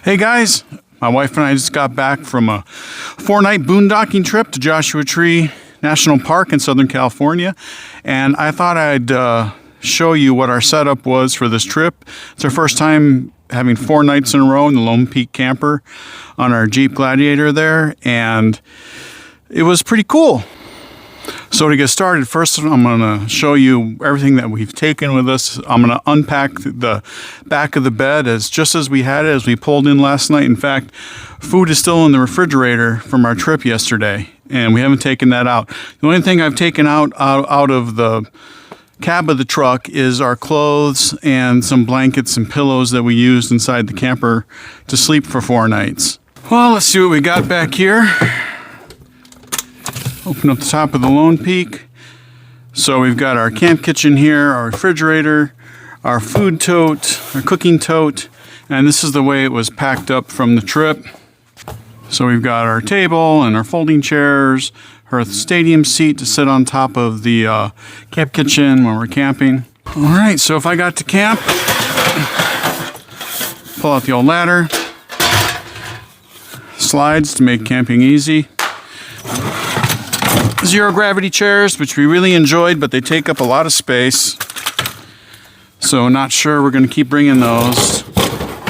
Hey guys, my wife and I just got back from a 4-night boondocking trip to Joshua Tree National Park in Southern California, and I thought I'd show you what our setup was for this trip. It's our first time having 4 nights in a row in the Lonepeak camper on our Jeep Gladiator there, and it was pretty cool. So to get started, first I'm going to show you everything that we've taken with us. I'm going to unpack the back of the bed just as we had it as we pulled in last night. In fact, food is still in the refrigerator from our trip yesterday, and we haven't taken that out. The only thing I've taken out of the cab of the truck is our clothes and some blankets and pillows that we used inside the camper to sleep for 4 nights. Well, let's see what we got back here. Open up the top of the Lonepeak. So we've got our camp kitchen here, our refrigerator, our food tote, our cooking tote, and this is the way it was packed up from the trip. So we've got our table and our folding chairs, our stadium seat to sit on top of the camp kitchen when we're camping. All right, so if I got to camp, pull out the old ladder, slides to make camping easy. Zero gravity chairs, which we really enjoyed, but they take up a lot of space. So not sure we're going to keep bringing those.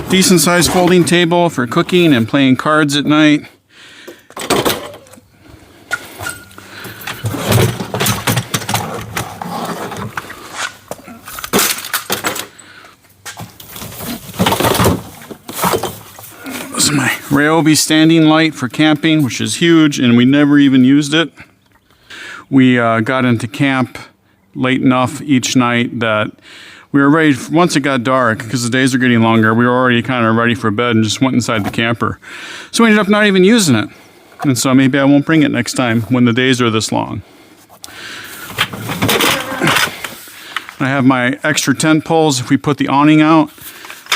Decent sized folding table for cooking and playing cards at night. This is my Ryobi standing light for camping, which is huge, and we never even used it. We got into camp late enough each night that we were ready, once it got dark, because the days are getting longer, we were already kind of ready for bed and just went inside the camper. So we ended up not even using it. And so maybe I won't bring it next time when the days are this long. I have my extra tent poles if we put the awning out.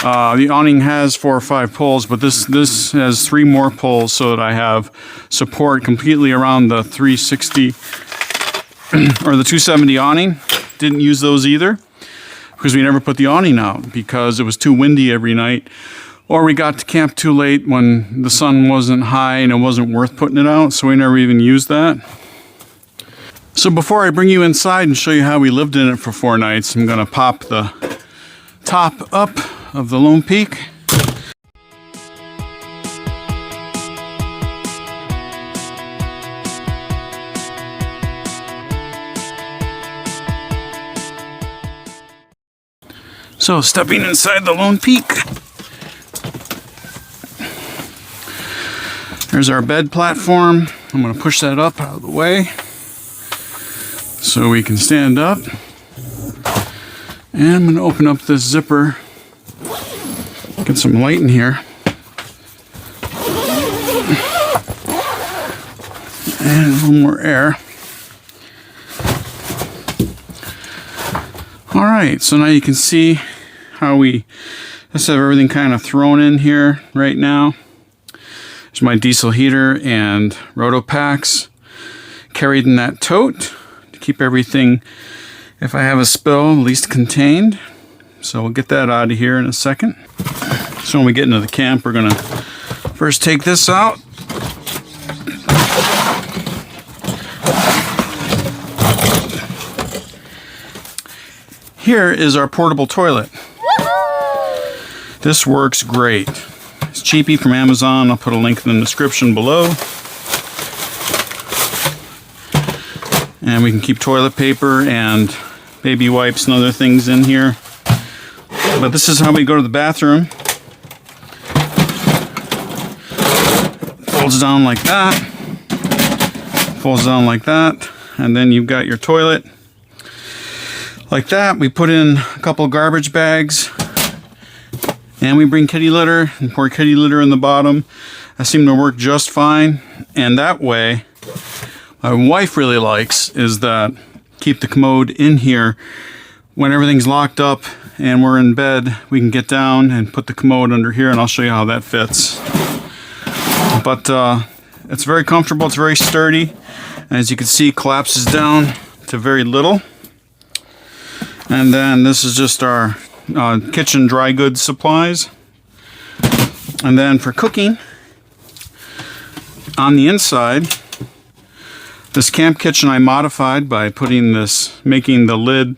The awning has 4 or 5 poles, but this has 3 more poles so that I have support completely around the 360 or the 270 awning. Didn't use those either because we never put the awning out because it was too windy every night, or we got to camp too late when the sun wasn't high and it wasn't worth putting it out, so we never even used that. So before I bring you inside and show you how we lived in it for 4 nights, I'm going to pop the top up of the Lonepeak. So stepping inside the Lonepeak, there's our bed platform. I'm going to push that up out of the way so we can stand up. And I'm going to open up this zipper, get some light in here. And a little more air. All right, so now you can see how we just have everything kind of thrown in here right now. There's my diesel heater and roto packs carried in that tote to keep everything, if I have a spill, at least contained. So we'll get that out of here in a second. So when we get into the camp, we're gonna first take this out. Here is our portable toilet. This works great. It's cheapy from Amazon. I'll put a link in the description below. And we can keep toilet paper and baby wipes and other things in here. But this is how we go to the bathroom. Folds down like that. Folds down like that. And then you've got your toilet. Like that. We put in a couple of garbage bags. And we bring kitty litter and pour kitty litter in the bottom. That seemed to work just fine. And that way, my wife really likes is that keep the commode in here. When everything's locked up and we're in bed, we can get down and put the commode under here, and I'll show you how that fits. But it's very comfortable, it's very sturdy. And as you can see, collapses down to very little. And then this is just our kitchen dry goods supplies. And then for cooking, on the inside, this camp kitchen I modified by making the lid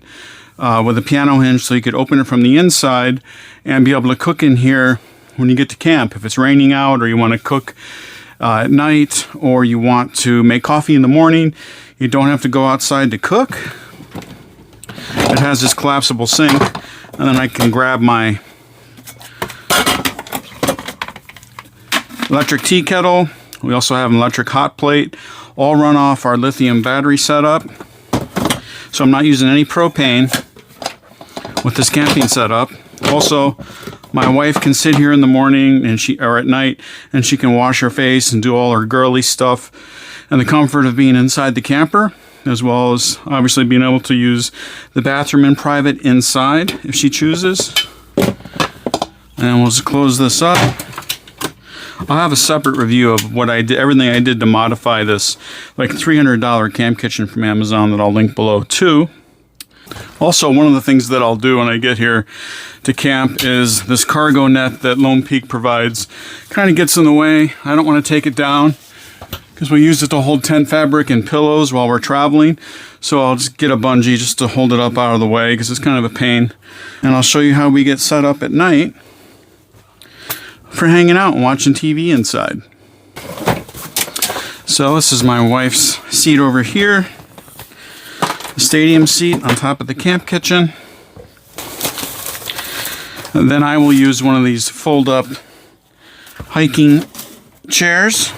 with a piano hinge so you could open it from the inside and be able to cook in here when you get to camp. If it's raining out, or you want to cook at night, or you want to make coffee in the morning, you don't have to go outside to cook. It has this collapsible sink, and then I can grab my electric tea kettle. We also have an electric hot plate, all run off our lithium battery setup. So I'm not using any propane with this camping setup. Also, my wife can sit here in the morning or at night, and she can wash her face and do all her girly stuff in the comfort of being inside the camper, as well as obviously being able to use the bathroom in private inside if she chooses. And we'll just close this up. I'll have a separate review of what I did, everything I did to modify this like $300 camp kitchen from Amazon that I'll link below too. Also, one of the things that I'll do when I get here to camp is this cargo net that Lonepeak provides kind of gets in the way. I don't want to take it down because we use it to hold tent fabric and pillows while we're traveling. So I'll just get a bungee just to hold it up out of the way because it's kind of a pain. And I'll show you how we get set up at night for hanging out and watching TV inside. So this is my wife's seat over here. The stadium seat on top of the camp kitchen. And then I will use one of these fold-up hiking chairs.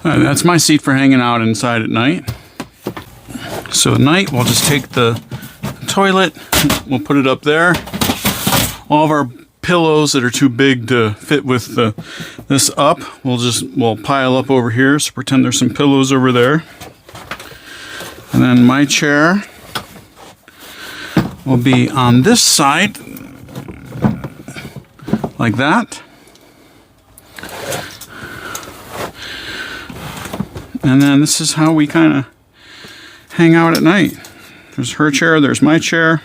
That's my seat for hanging out inside at night. So at night, we'll just take the toilet, we'll put it up there. All of our pillows that are too big to fit with this up, we'll pile up over here. So pretend there's some pillows over there. And then my chair will be on this side, like that. And then this is how we kind of hang out at night. There's her chair, there's my chair.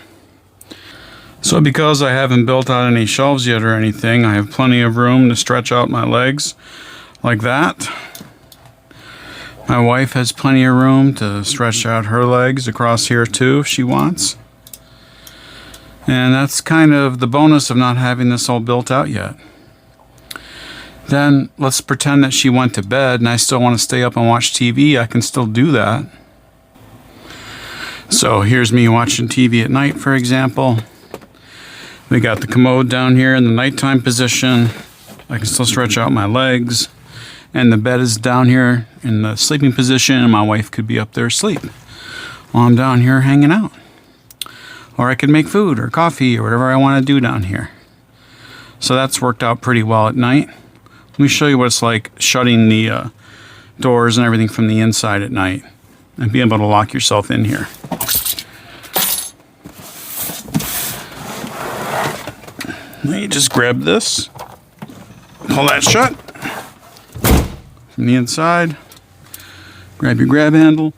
So because I haven't built out any shelves yet or anything, I have plenty of room to stretch out my legs like that. My wife has plenty of room to stretch out her legs across here too if she wants. And that's kind of the bonus of not having this all built out yet. Then let's pretend that she went to bed and I still want to stay up and watch TV. I can still do that. So here's me watching TV at night, for example. We got the commode down here in the nighttime position. I can still stretch out my legs. And the bed is down here in the sleeping position, and my wife could be up there asleep while I'm down here hanging out. Or I could make food or coffee or whatever I want to do down here. So that's worked out pretty well at night. Let me show you what it's like shutting the doors and everything from the inside at night and being able to lock yourself in here. Let me just grab this, pull that shut from the inside, grab your grab handle,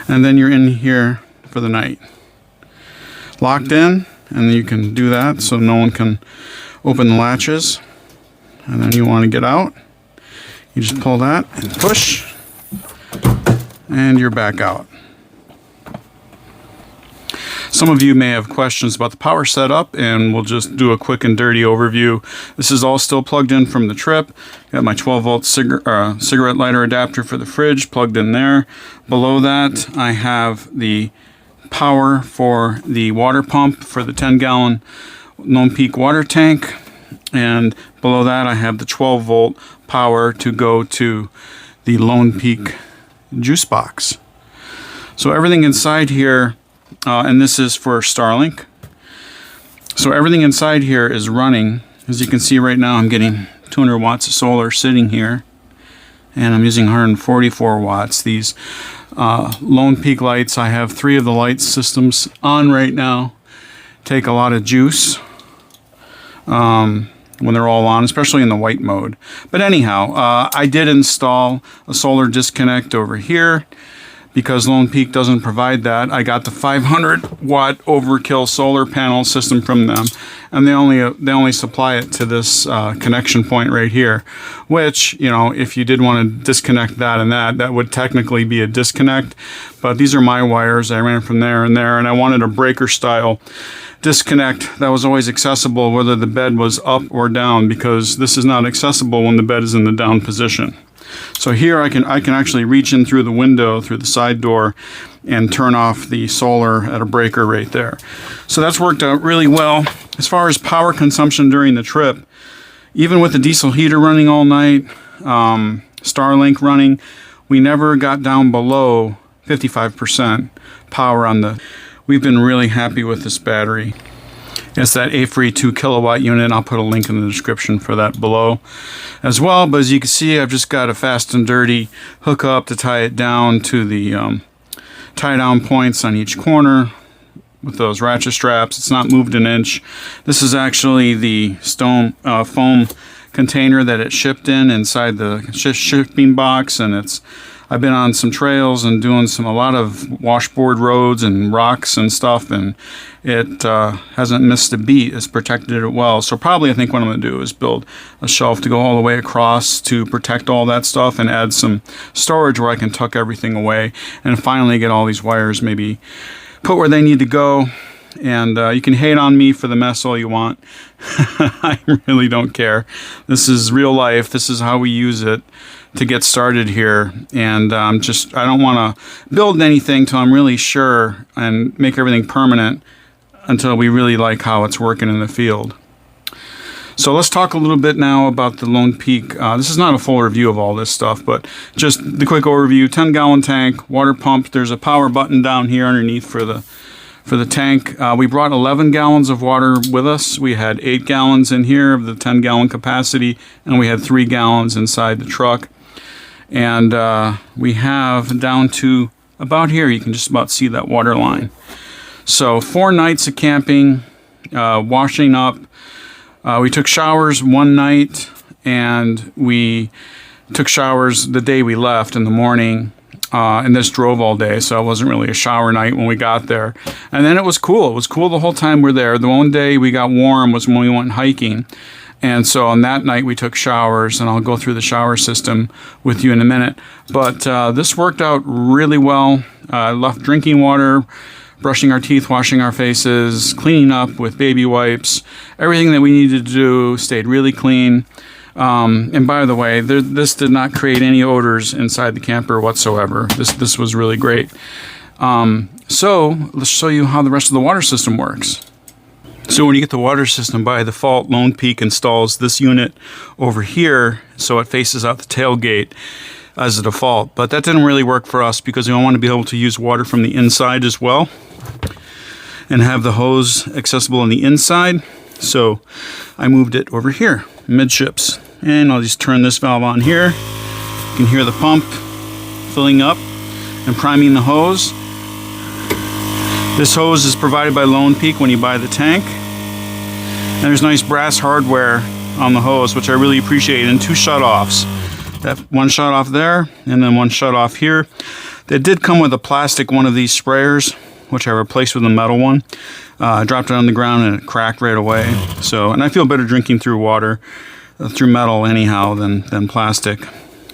and then you're in here for the night. Locked in, and you can do that so no one can open the latches. And then you want to get out, you just pull that and push, and you're back out. Some of you may have questions about the power setup, and we'll just do a quick and dirty overview. This is all still plugged in from the trip. Got my 12-volt cigarette lighter adapter for the fridge plugged in there. Below that, I have the power for the water pump for the 10-gallon Lonepeak water tank. And below that, I have the 12-volt power to go to the Lonepeak juice box. So everything inside here, and this is for Starlink. So everything inside here is running. As you can see right now, I'm getting 200 watts of solar sitting here. And I'm using 144 watts. These Lonepeak lights, I have 3 of the light systems on right now. Take a lot of juice. when they're all on, especially in the white mode. But anyhow, I did install a solar disconnect over here because Lonepeak doesn't provide that. I got the 500 watt overkill solar panel system from them, and they only supply it to this connection point right here, which, you know, if you did want to disconnect that and that would technically be a disconnect. But these are my wires. I ran from there, and I wanted a breaker style disconnect that was always accessible whether the bed was up or down, because this is not accessible when the bed is in the down position. So here I can actually reach in through the window, through the side door, and turn off the solar at a breaker right there. So that's worked out really well. As far as power consumption during the trip, even with the diesel heater running all night, Starlink running, we never got down below 55% power on the. We've been really happy with this battery. It's that Aferiy 2 kilowatt unit. I'll put a link in the description for that below as well. But as you can see, I've just got a fast and dirty hookup to tie it down to the tie down points on each corner with those ratchet straps. It's not moved an inch. This is actually the stone foam container that it shipped in inside the shipping box, and I've been on some trails and doing a lot of washboard roads and rocks and stuff, and it hasn't missed a beat. It's protected it well. So probably I think what I'm going to do is build a shelf to go all the way across to protect all that stuff and add some storage where I can tuck everything away and finally get all these wires maybe put where they need to go. And you can hate on me for the mess all you want. I really don't care. This is real life. This is how we use it to get started here. And I don't want to build anything till I'm really sure and make everything permanent until we really like how it's working in the field. So let's talk a little bit now about the Lonepeak. This is not a full review of all this stuff, but just the quick overview. 10-gallon tank, water pump. There's a power button down here underneath for the tank. We brought 11 gallons of water with us. We had 8 gallons in here of the 10-gallon capacity, and we had 3 gallons inside the truck. And we have down to about here, you can just about see that water line. So 4 nights of camping, washing up. We took showers one night, and we took showers the day we left in the morning. And this drove all day, so it wasn't really a shower night when we got there. And then it was cool. It was cool the whole time we're there. The one day we got warm was when we went hiking. And so on that night we took showers, and I'll go through the shower system with you in a minute. But this worked out really well. Left drinking water, brushing our teeth, washing our faces, cleaning up with baby wipes. Everything that we needed to do stayed really clean. And by the way, this did not create any odors inside the camper whatsoever. This was really great. So let's show you how the rest of the water system works. So when you get the water system, by default, Lonepeak installs this unit over here so it faces out the tailgate as a default. But that didn't really work for us because we want to be able to use water from the inside as well and have the hose accessible on the inside. So I moved it over here, midships. And I'll just turn this valve on here. You can hear the pump filling up and priming the hose. This hose is provided by Lonepeak when you buy the tank. And there's nice brass hardware on the hose, which I really appreciate, and 2 shutoffs. That one shut off there, and then one shut off here. They did come with a plastic one of these sprayers, which I replaced with a metal one. I dropped it on the ground and it cracked right away. So, and I feel better drinking through water, through metal anyhow, than plastic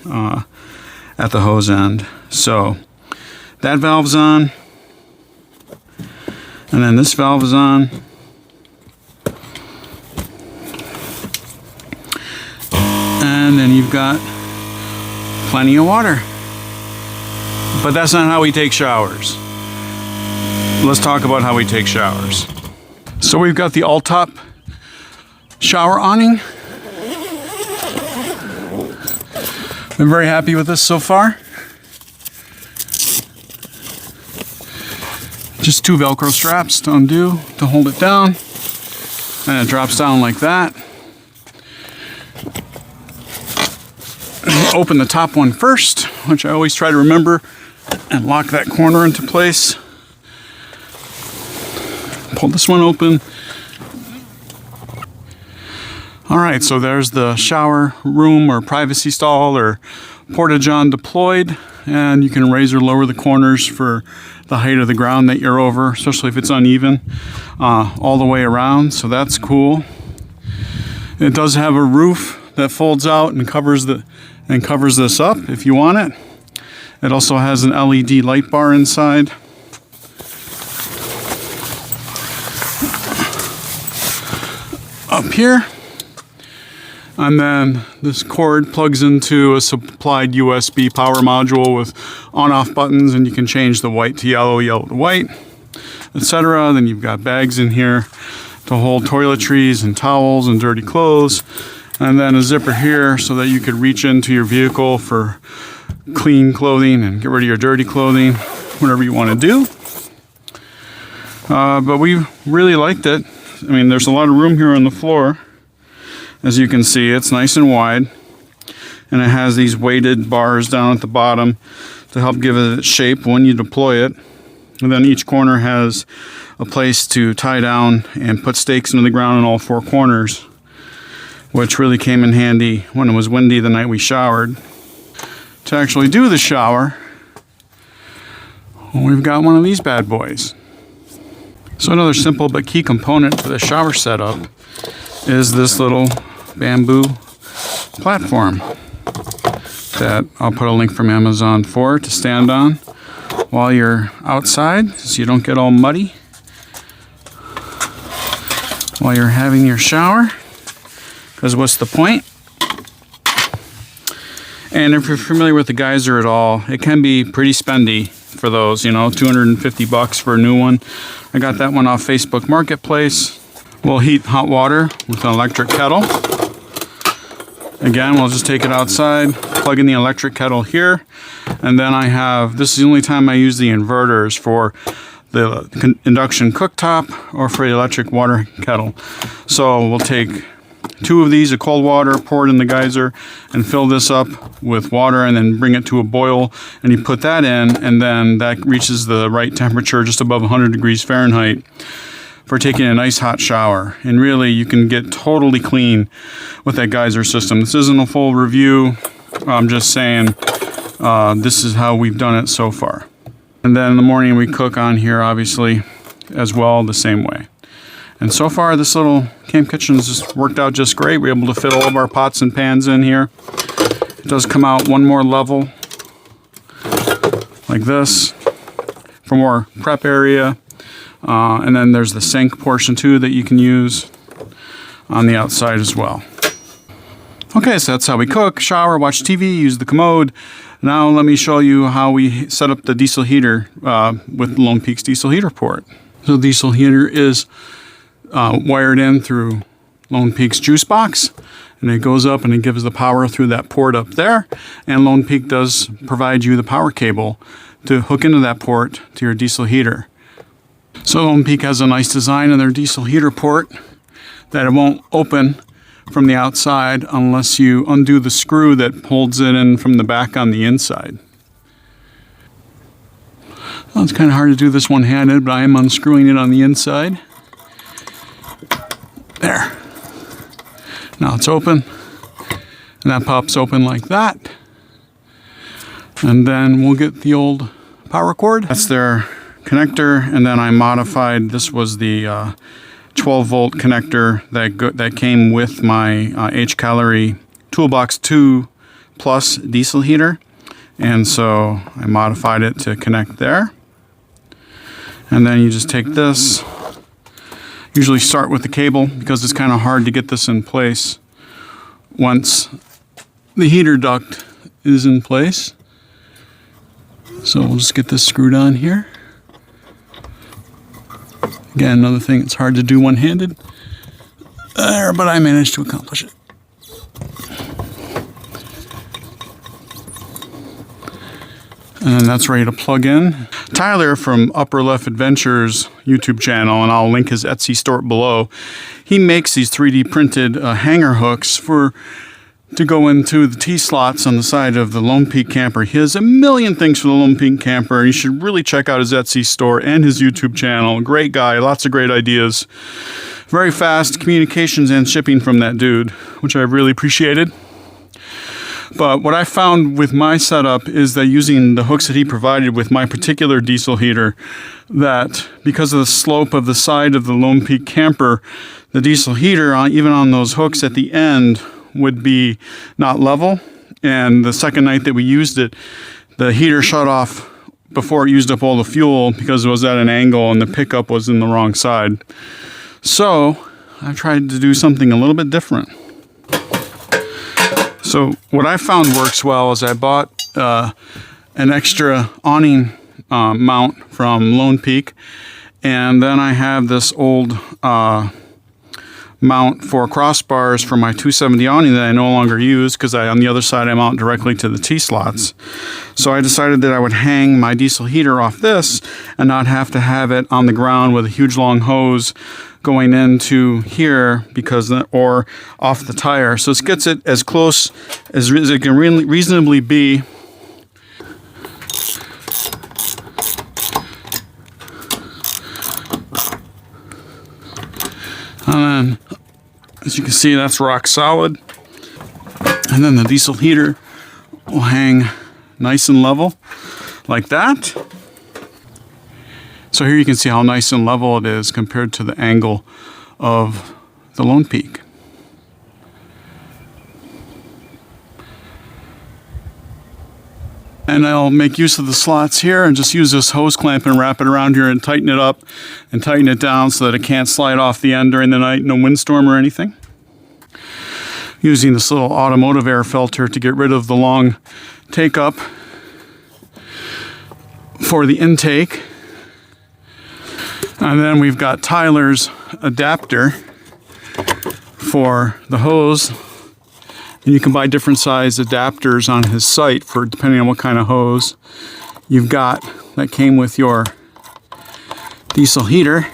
at the hose end. So that valve's on. And then this valve is on. And then you've got plenty of water. But that's not how we take showers. Let's talk about how we take showers. So we've got the Alltop shower awning. I'm very happy with this so far. Just 2 Velcro straps to undo to hold it down. And it drops down like that. Open the top one first, which I always try to remember, and lock that corner into place. Pull this one open. All right, so there's the shower room or privacy stall or porta-john deployed, and you can raise or lower the corners for the height of the ground that you're over, especially if it's uneven, all the way around, so that's cool. It does have a roof that folds out and covers this up if you want it. It also has an LED light bar inside. Up here. And then this cord plugs into a supplied USB power module with on-off buttons, and you can change the white to yellow, yellow to white, etc. Then you've got bags in here to hold toiletries and towels and dirty clothes. And then a zipper here so that you could reach into your vehicle for clean clothing and get rid of your dirty clothing, whatever you want to do. But we really liked it. I mean, there's a lot of room here on the floor. As you can see, it's nice and wide, and it has these weighted bars down at the bottom to help give it its shape when you deploy it. And then each corner has a place to tie down and put stakes into the ground in all four corners, which really came in handy when it was windy the night we showered. To actually do the shower, we've got one of these bad boys. So another simple but key component to the shower setup is this little bamboo platform that I'll put a link from Amazon for to stand on while you're outside, so you don't get all muddy while you're having your shower, because what's the point? And if you're familiar with the Geyser at all, it can be pretty spendy for those, you know, $250 for a new one. I got that one off Facebook Marketplace. We'll heat hot water with an electric kettle. Again, we'll just take it outside, plug in the electric kettle here, and then I have, this is the only time I use the inverters for the induction cooktop or for the electric water kettle. So we'll take 2 of these of cold water, pour it in the Geyser, and fill this up with water, and then bring it to a boil, and you put that in, and then that reaches the right temperature, just above 100 degrees Fahrenheit, for taking a nice hot shower. And really, you can get totally clean with that Geyser system. This isn't a full review. I'm just saying this is how we've done it so far. And then in the morning, we cook on here, obviously, as well, the same way. And so far, this little camp kitchen has just worked out just great. We're able to fit all of our pots and pans in here. It does come out one more level, like this, for more prep area. And then there's the sink portion too that you can use on the outside as well. Okay, so that's how we cook, shower, watch TV, use the commode. Now let me show you how we set up the diesel heater with Lonepeak's diesel heater port. So the diesel heater is wired in through Lonepeak's juice box, and it goes up and it gives the power through that port up there. And Lonepeak does provide you the power cable to hook into that port to your diesel heater. So Lonepeak has a nice design in their diesel heater port that it won't open from the outside unless you undo the screw that holds it in from the back on the inside. Well, it's kind of hard to do this one-handed, but I am unscrewing it on the inside. There. Now it's open, and that pops open like that. And then we'll get the old power cord. That's their connector, and then I modified, this was the 12-volt connector that came with my HCalory Toolbox 2 Plus diesel heater, and so I modified it to connect there. And then you just take this, usually start with the cable because it's kind of hard to get this in place once the heater duct is in place. So we'll just get this screwed on here. Again, another thing, it's hard to do one-handed, but I managed to accomplish it. And that's ready to plug in. Tyler from Upper Left Adventures YouTube channel, and I'll link his Etsy store below, he makes these 3D printed hanger hooks to go into the T-slots on the side of the Lonepeak camper. He has a million things for the Lonepeak camper. You should really check out his Etsy store and his YouTube channel. Great guy, lots of great ideas. very fast communications and shipping from that dude, which I really appreciated. But what I found with my setup is that using the hooks that he provided with my particular diesel heater, that because of the slope of the side of the Lonepeak camper, the diesel heater, even on those hooks at the end, would be not level. And the second night that we used it, the heater shut off before it used up all the fuel because it was at an angle and the pickup was in the wrong side. So I tried to do something a little bit different. So what I found works well is I bought an extra awning mount from Lonepeak, and then I have this old mount for crossbars for my 270 awning that I no longer use because on the other side I mount directly to the T-slots. So I decided that I would hang my diesel heater off this and not have to have it on the ground with a huge long hose going into here or off the tire. So this gets it as close as it can reasonably be. And then, as you can see, that's rock solid. And then the diesel heater will hang nice and level like that. So here you can see how nice and level it is compared to the angle of the Lonepeak. And I'll make use of the slots here and just use this hose clamp and wrap it around here and tighten it up and tighten it down so that it can't slide off the end during the night, no windstorm or anything. Using this little automotive air filter to get rid of the long take up for the intake. And then we've got Tyler's adapter for the hose. And you can buy different size adapters on his site for depending on what kind of hose you've got that came with your diesel heater.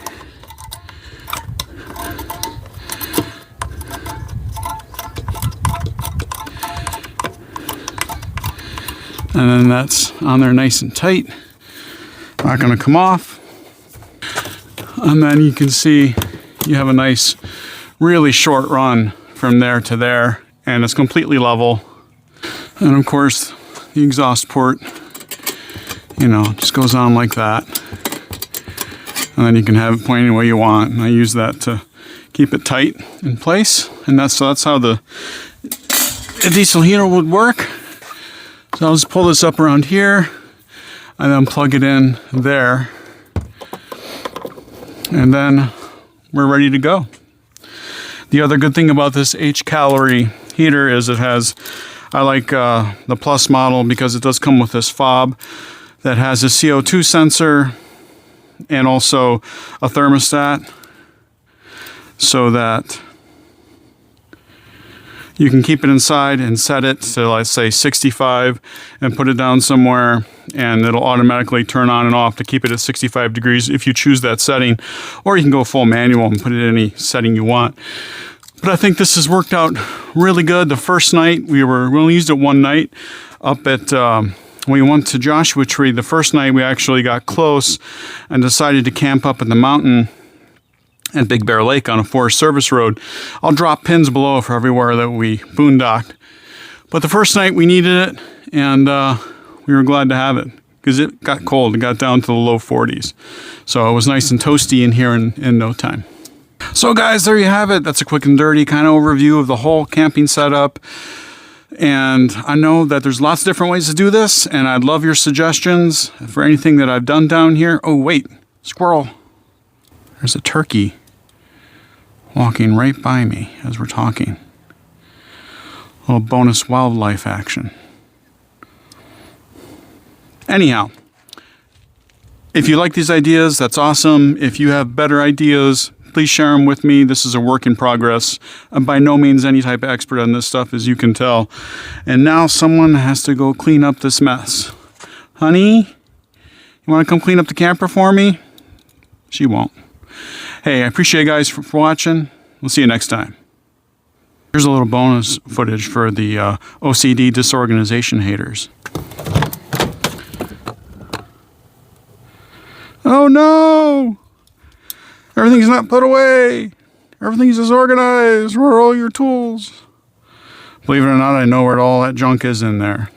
And then that's on there nice and tight. Not going to come off. And then you can see you have a nice, really short run from there to there, and it's completely level. And of course, the exhaust port, just goes on like that. And then you can have it pointing any way you want. And I use that to keep it tight in place. And that's how the diesel heater would work. So I'll just pull this up around here and then plug it in there. And then we're ready to go. The other good thing about this HCalory heater is I like the Plus model because it does come with this fob that has a CO2 sensor and also a thermostat so that you can keep it inside and set it to, let's say, 65 and put it down somewhere, and it'll automatically turn on and off to keep it at 65 degrees if you choose that setting. Or you can go full manual and put it in any setting you want. But I think this has worked out really good. The first night, we only used it one night up at, when we went to Joshua Tree. The first night we actually got close and decided to camp up in the mountain at Big Bear Lake on a Forest Service road. I'll drop pins below for everywhere that we boondocked. But the first night we needed it, and we were glad to have it because it got cold. It got down to the low 40s. So it was nice and toasty in here in no time. So guys, there you have it. That's a quick and dirty kind of overview of the whole camping setup. And I know that there's lots of different ways to do this, and I'd love your suggestions for anything that I've done down here. Oh, wait, squirrel. There's a turkey walking right by me as we're talking. A little bonus wildlife action. Anyhow, if you like these ideas, that's awesome. If you have better ideas, please share them with me. This is a work in progress. I'm by no means any type of expert on this stuff, as you can tell. And now someone has to go clean up this mess. Honey, you want to come clean up the camper for me? She won't. Hey, I appreciate you guys for watching. We'll see you next time. Here's a little bonus footage for the OCD disorganization haters. Oh no! Everything's not put away. Everything's disorganized. Where are all your tools? Believe it or not, I know where all that junk is in there.